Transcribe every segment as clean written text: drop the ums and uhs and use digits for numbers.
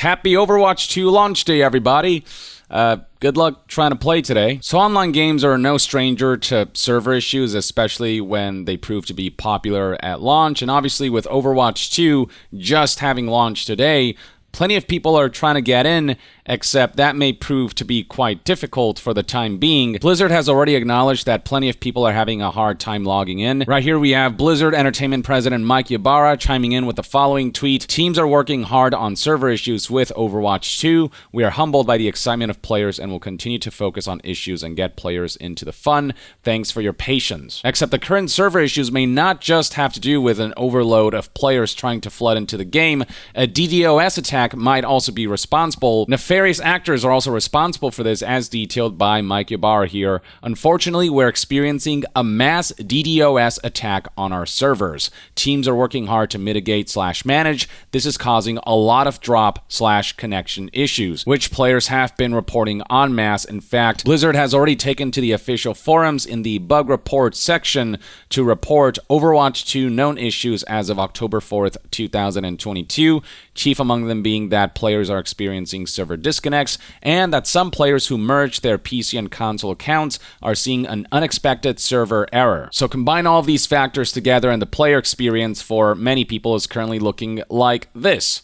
Happy Overwatch 2 launch day, everybody. Good luck trying to play today. So online games are no stranger to server issues, especially when they prove to be popular at launch. And obviously with Overwatch 2 just having launched today, plenty of people are trying to get in, except that may prove to be quite difficult for the time being. Blizzard has already acknowledged that plenty of people are having a hard time logging in. Right here we have Blizzard Entertainment President Mike Ybarra chiming in with the following tweet. Teams are working hard on server issues with Overwatch 2. We are humbled by the excitement of players and will continue to focus on issues and get players into the fun. Thanks for your patience. Except the current server issues may not just have to do with an overload of players trying to flood into the game. A DDoS attack might also be responsible. Nefarious actors are also responsible for this, as detailed by Mike Ybarra here. Unfortunately, we're experiencing a mass DDoS attack on our servers. Teams are working hard to mitigate/manage. This is causing a lot of drop/connection issues, which players have been reporting en masse. In fact, Blizzard has already taken to the official forums in the bug report section to report Overwatch 2 known issues as of October 4th, 2022, chief among them being that players are experiencing server disconnects, and that some players who merged their PC and console accounts are seeing an unexpected server error. So combine all of these factors together and the player experience for many people is currently looking like this.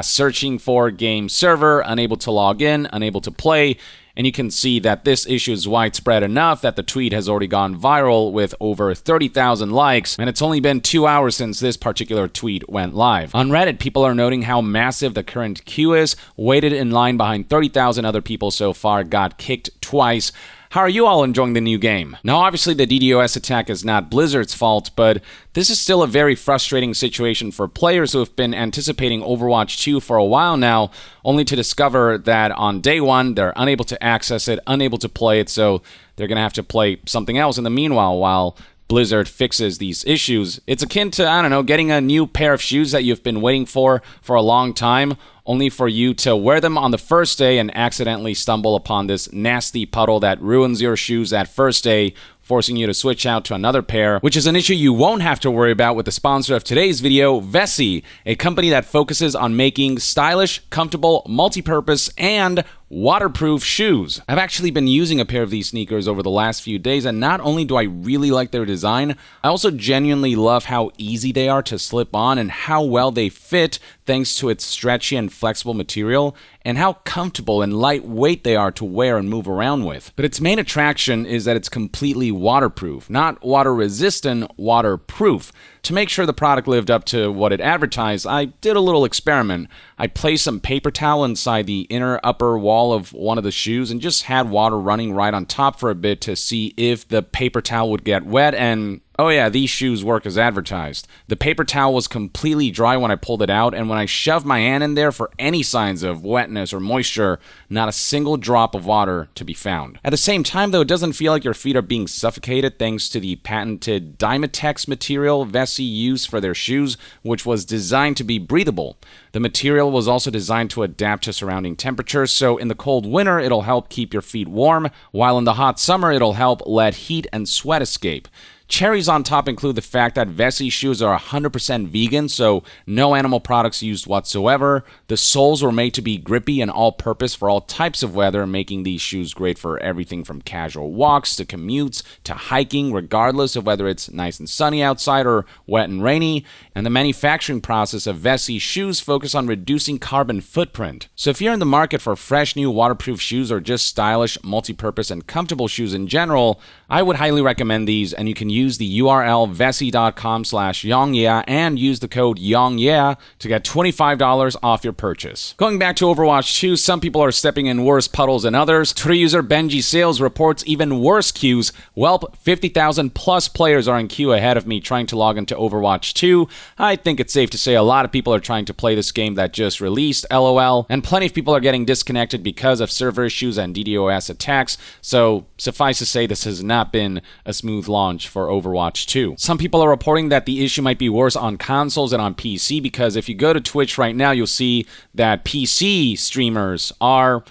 Searching for game server, unable to log in, unable to play. And you can see that this issue is widespread enough that the tweet has already gone viral with over 30,000 likes, and it's only been 2 hours since this particular tweet went live. On Reddit, people are noting how massive the current queue is. Waited in line behind 30,000 other people so far, got kicked twice. How are you all enjoying the new game? Now, obviously, the DDoS attack is not Blizzard's fault, but this is still a very frustrating situation for players who have been anticipating Overwatch 2 for a while now, only to discover that on day one, they're unable to access it, unable to play it, so they're going to have to play something else in the meanwhile while Blizzard fixes these issues. It's akin to, getting a new pair of shoes that you've been waiting for a long time, only for you to wear them on the first day and accidentally stumble upon this nasty puddle that ruins your shoes that first day, forcing you to switch out to another pair, which is an issue you won't have to worry about with the sponsor of today's video, Vessi, a company that focuses on making stylish, comfortable, multi-purpose, and waterproof shoes. I've actually been using a pair of these sneakers over the last few days, and not only do I really like their design, I also genuinely love how easy they are to slip on and how well they fit thanks to its stretchy and flexible material, and how comfortable and lightweight they are to wear and move around with. But its main attraction is that it's completely waterproof, not water resistant, waterproof. To make sure the product lived up to what it advertised, I did a little experiment. I placed some paper towel inside the inner upper wall of one of the shoes and just had water running right on top for a bit to see if the paper towel would get wet, and oh yeah, these shoes work as advertised. The paper towel was completely dry when I pulled it out, and when I shoved my hand in there for any signs of wetness or moisture, not a single drop of water to be found. At the same time though, it doesn't feel like your feet are being suffocated thanks to the patented Dymatex material Vessi used for their shoes, which was designed to be breathable. The material was also designed to adapt to surrounding temperatures, so in the cold winter it'll help keep your feet warm, while in the hot summer it'll help let heat and sweat escape. Cherries on top include the fact that Vessi shoes are 100% vegan, so no animal products used whatsoever. The soles were made to be grippy and all-purpose for all types of weather, making these shoes great for everything from casual walks to commutes to hiking, regardless of whether it's nice and sunny outside or wet and rainy. And the manufacturing process of Vessi shoes focus on reducing carbon footprint. So if you're in the market for fresh new waterproof shoes or just stylish, multi-purpose, and comfortable shoes in general, I would highly recommend these, and you can use the URL vessi.com/yongyeah and use the code YONGYEAH to get $25 off your purchase. Going back to Overwatch 2, some people are stepping in worse puddles than others. Twitter user Benji Sales reports even worse queues. Welp, 50,000 plus players are in queue ahead of me trying to log into Overwatch 2. I think it's safe to say a lot of people are trying to play this game that just released, LOL, and plenty of people are getting disconnected because of server issues and DDoS attacks, so suffice to say this has not been a smooth launch for Overwatch 2. Some people are reporting that the issue might be worse on consoles than on PC, because if you go to Twitch right now, you'll see that PC streamers are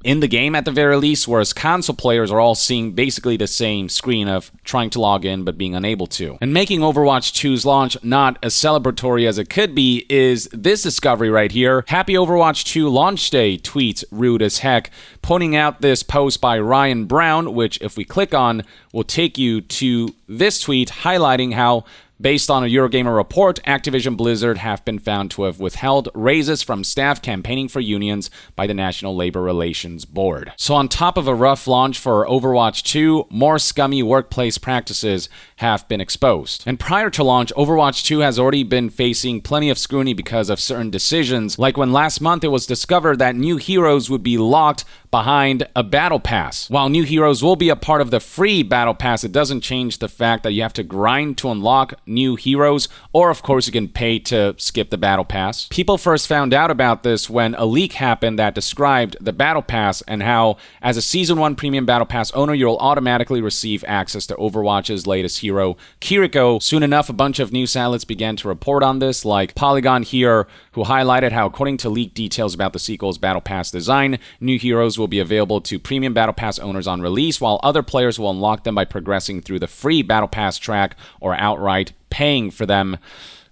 in the game at the very least, whereas console players are all seeing basically the same screen of trying to log in but being unable to. And making Overwatch 2's launch not as celebratory as it could be is this discovery right here. Happy Overwatch 2 launch day, tweets rude as heck, pointing out this post by Ryan Brown, which if we click on will take you to this tweet highlighting how, based on a Eurogamer report, Activision Blizzard have been found to have withheld raises from staff campaigning for unions by the National Labor Relations Board. So on top of a rough launch for Overwatch 2, more scummy workplace practices have been exposed. And prior to launch, Overwatch 2 has already been facing plenty of scrutiny because of certain decisions, like when last month it was discovered that new heroes would be locked behind a battle pass. While new heroes will be a part of the free battle pass, it doesn't change the fact that you have to grind to unlock new heroes, or of course you can pay to skip the battle pass. People first found out about this when a leak happened that described the battle pass and how, as a Season 1 Premium Battle Pass owner, you'll automatically receive access to Overwatch's latest hero, Kiriko. Soon enough, a bunch of news outlets began to report on this, like Polygon here, who highlighted how, according to leaked details about the sequel's Battle Pass design, new heroes will be available to Premium Battle Pass owners on release, while other players will unlock them by progressing through the free Battle Pass track or outright paying for them.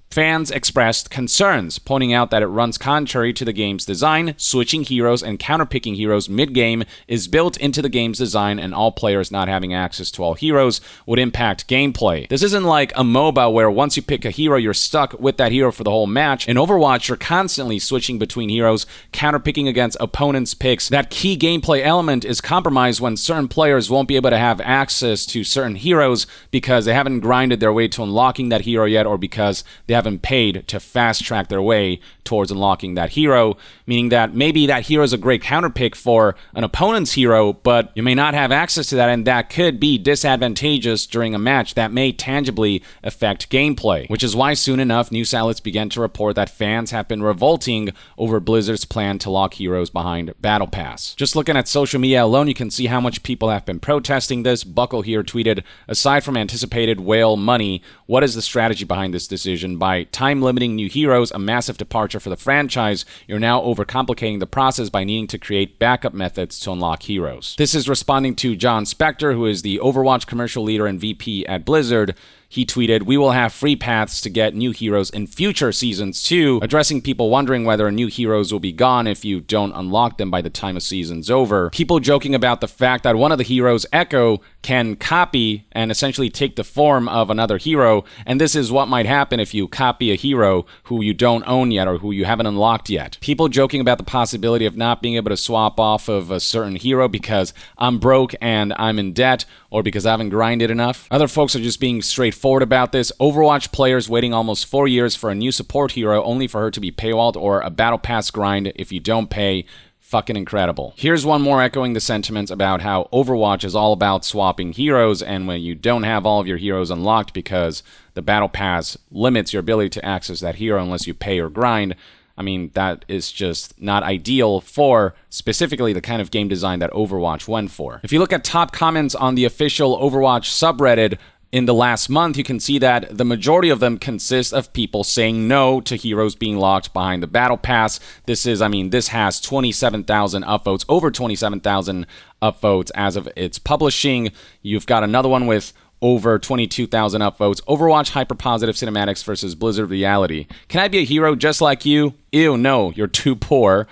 Fans expressed concerns, pointing out that it runs contrary to the game's design. Switching heroes and counterpicking heroes mid-game is built into the game's design, and all players not having access to all heroes would impact gameplay. This isn't like a MOBA where once you pick a hero, you're stuck with that hero for the whole match. In Overwatch, you're constantly switching between heroes, counterpicking against opponents' picks. That key gameplay element is compromised when certain players won't be able to have access to certain heroes because they haven't grinded their way to unlocking that hero yet, or because they haven't paid to fast track their way towards unlocking that hero, meaning that maybe that hero is a great counterpick for an opponent's hero, but you may not have access to that, and that could be disadvantageous during a match that may tangibly affect gameplay, which is why soon enough news outlets began to report that fans have been revolting over Blizzard's plan to lock heroes behind Battle Pass. Just looking at social media alone, you can see how much people have been protesting this. Buckle here tweeted, aside from anticipated whale money, what is the strategy behind this decision? By time-limiting new heroes, a massive departure for the franchise, you're now overcomplicating the process by needing to create backup methods to unlock heroes. This is responding to John Spector, who is the Overwatch commercial leader and VP at Blizzard. He tweeted, "We will have free paths to get new heroes in future seasons too," addressing people wondering whether new heroes will be gone if you don't unlock them by the time a season's over. People joking about the fact that one of the heroes, Echo, can copy and essentially take the form of another hero, and this is what might happen if you copy a hero who you don't own yet or who you haven't unlocked yet. People joking about the possibility of not being able to swap off of a certain hero because I'm broke and I'm in debt, or because I haven't grinded enough. Other folks are just being straightforward about this. Overwatch players waiting almost 4 years for a new support hero only for her to be paywalled, or a battle pass grind if you don't pay. Fucking incredible. Here's one more echoing the sentiments about how Overwatch is all about swapping heroes, and when you don't have all of your heroes unlocked because the battle pass limits your ability to access that hero unless you pay or grind, I mean, that is just not ideal for specifically the kind of game design that Overwatch went for. If you look at top comments on the official Overwatch subreddit in the last month, you can see that the majority of them consist of people saying no to heroes being locked behind the battle pass. This has 27,000 upvotes, over 27,000 upvotes as of its publishing. You've got another one with over 22,000 upvotes. Overwatch hyper-positive cinematics versus Blizzard reality. Can I be a hero just like you? Ew, no, you're too poor.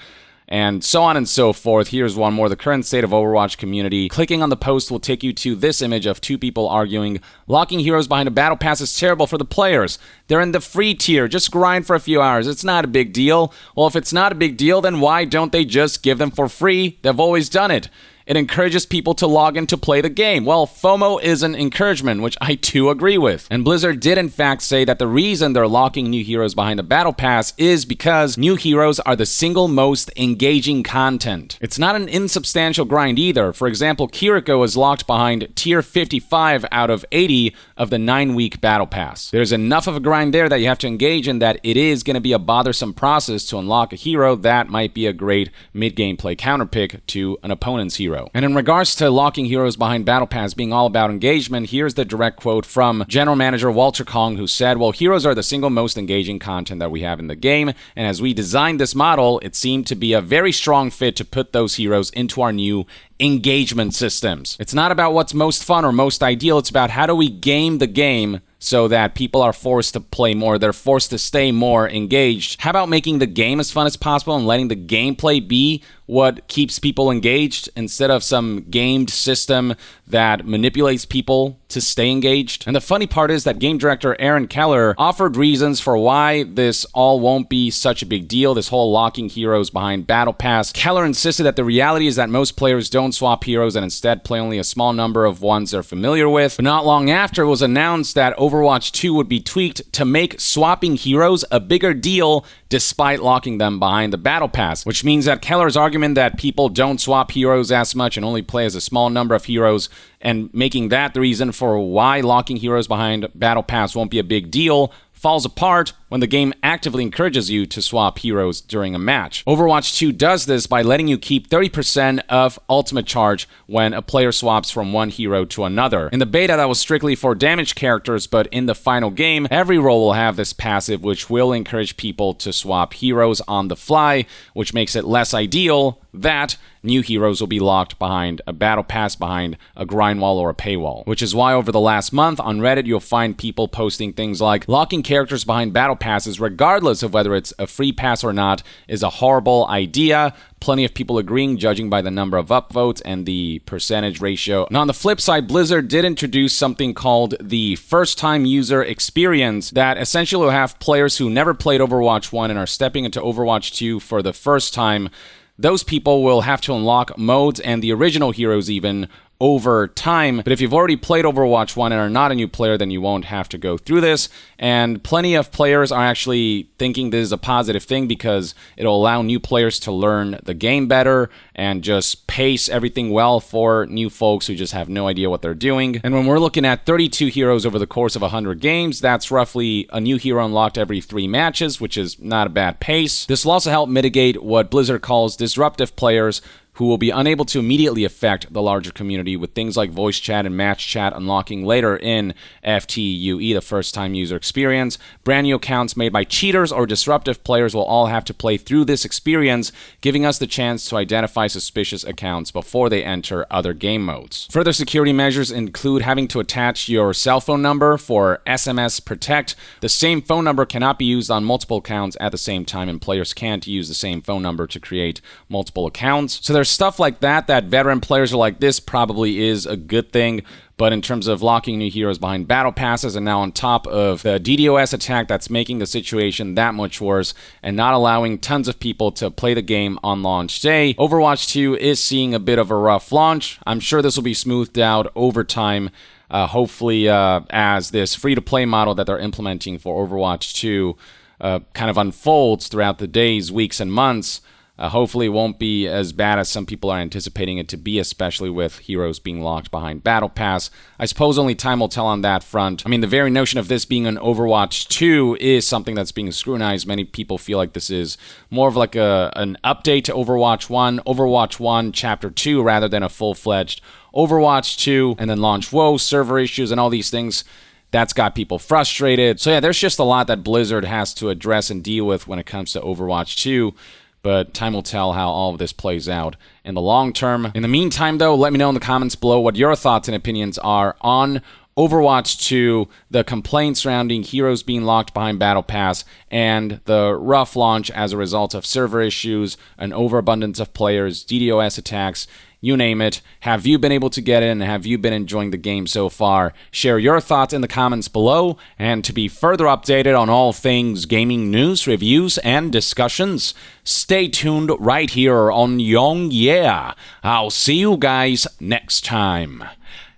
And so on and so forth. Here's one more. The current state of Overwatch community. Clicking on the post will take you to this image of two people arguing, locking heroes behind a battle pass is terrible for the players. They're in the free tier. Just grind for a few hours. It's not a big deal. Well, if it's not a big deal, then why don't they just give them for free? They've always done it. It encourages people to log in to play the game. Well, FOMO is an encouragement, which I too agree with. And Blizzard did in fact say that the reason they're locking new heroes behind the battle pass is because new heroes are the single most engaging content. It's not an insubstantial grind either. For example, Kiriko is locked behind tier 55 out of 80 of the 9-week battle pass. There's enough of a grind there that you have to engage in that it is going to be a bothersome process to unlock a hero that might be a great mid-game play counterpick to an opponent's hero. hero. And in regards to locking heroes behind Battle Pass being all about engagement, here's the direct quote from General Manager Walter Kong, who said, "Well, heroes are the single most engaging content that we have in the game, and as we designed this model, it seemed to be a very strong fit to put those heroes into our new engagement systems. It's not about what's most fun or most ideal, it's about how do we game the game so that people are forced to play more, they're forced to stay more engaged. How about making the game as fun as possible and letting the gameplay be what keeps people engaged instead of some gamed system that manipulates people to stay engaged?" And the funny part is that game director Aaron Keller offered reasons for why this all won't be such a big deal, this whole locking heroes behind Battle Pass. Keller insisted that the reality is that most players don't swap heroes and instead play only a small number of ones they're familiar with. But not long after, it was announced that Overwatch 2 would be tweaked to make swapping heroes a bigger deal despite locking them behind the Battle Pass, which means that Keller's argument that people don't swap heroes as much and only play as a small number of heroes, and making that the reason for why locking heroes behind Battle Pass won't be a big deal, falls apart when the game actively encourages you to swap heroes during a match. Overwatch 2 does this by letting you keep 30% of ultimate charge when a player swaps from one hero to another. In the beta, that was strictly for damage characters, but in the final game, every role will have this passive, which will encourage people to swap heroes on the fly, which makes it less ideal that new heroes will be locked behind a battle pass, behind a grind wall or a paywall. Which is why over the last month on Reddit, you'll find people posting things like, locking characters behind battle passes, regardless of whether it's a free pass or not, is a horrible idea. Plenty of people agreeing, judging by the number of upvotes and the percentage ratio. And on the flip side, Blizzard did introduce something called the first-time user experience that essentially will have players who never played Overwatch 1 and are stepping into Overwatch 2 for the first time. Those people will have to unlock modes and the original heroes even over time. But if you've already played Overwatch 1 and are not a new player, then you won't have to go through this. And plenty of players are actually thinking this is a positive thing because it'll allow new players to learn the game better and just pace everything well for new folks who just have no idea what they're doing. And when we're looking at 32 heroes over the course of 100 games, that's roughly a new hero unlocked every 3 matches, which is not a bad pace. This will also help mitigate what Blizzard calls disruptive players who will be unable to immediately affect the larger community with things like voice chat and match chat unlocking later in FTUE, the first-time user experience. Brand new accounts made by cheaters or disruptive players will all have to play through this experience, giving us the chance to identify suspicious accounts before they enter other game modes. Further security measures include having to attach your cell phone number for SMS Protect. The same phone number cannot be used on multiple accounts at the same time, and players can't use the same phone number to create multiple accounts. So there's stuff like that veteran players are like, this probably is a good thing. But in terms of locking new heroes behind battle passes, and now on top of the DDoS attack that's making the situation that much worse and not allowing tons of people to play the game on launch day, Overwatch 2 is seeing a bit of a rough launch. I'm sure this will be smoothed out over time, hopefully as this free-to-play model that they're implementing for Overwatch 2 kind of unfolds throughout the days, weeks, and months. Hopefully it won't be as bad as some people are anticipating it to be, especially with heroes being locked behind Battle Pass. I suppose only time will tell on that front. I mean, the very notion of this being an Overwatch 2 is something that's being scrutinized. Many people feel like this is more of like an update to Overwatch 1 Chapter 2, rather than a full-fledged Overwatch 2, and then launch woes, server issues, and all these things. That's got people frustrated. So yeah, there's just a lot that Blizzard has to address and deal with when it comes to Overwatch 2. But time will tell how all of this plays out in the long term. In the meantime, though, let me know in the comments below what your thoughts and opinions are on Overwatch 2, the complaints surrounding heroes being locked behind Battle Pass, and the rough launch as a result of server issues, an overabundance of players, DDoS attacks, you name it. Have you been able to get in? Have you been enjoying the game so far? Share your thoughts in the comments below. And to be further updated on all things gaming news, reviews, and discussions, stay tuned right here on Young Yeah. I'll see you guys next time.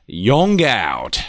Young out.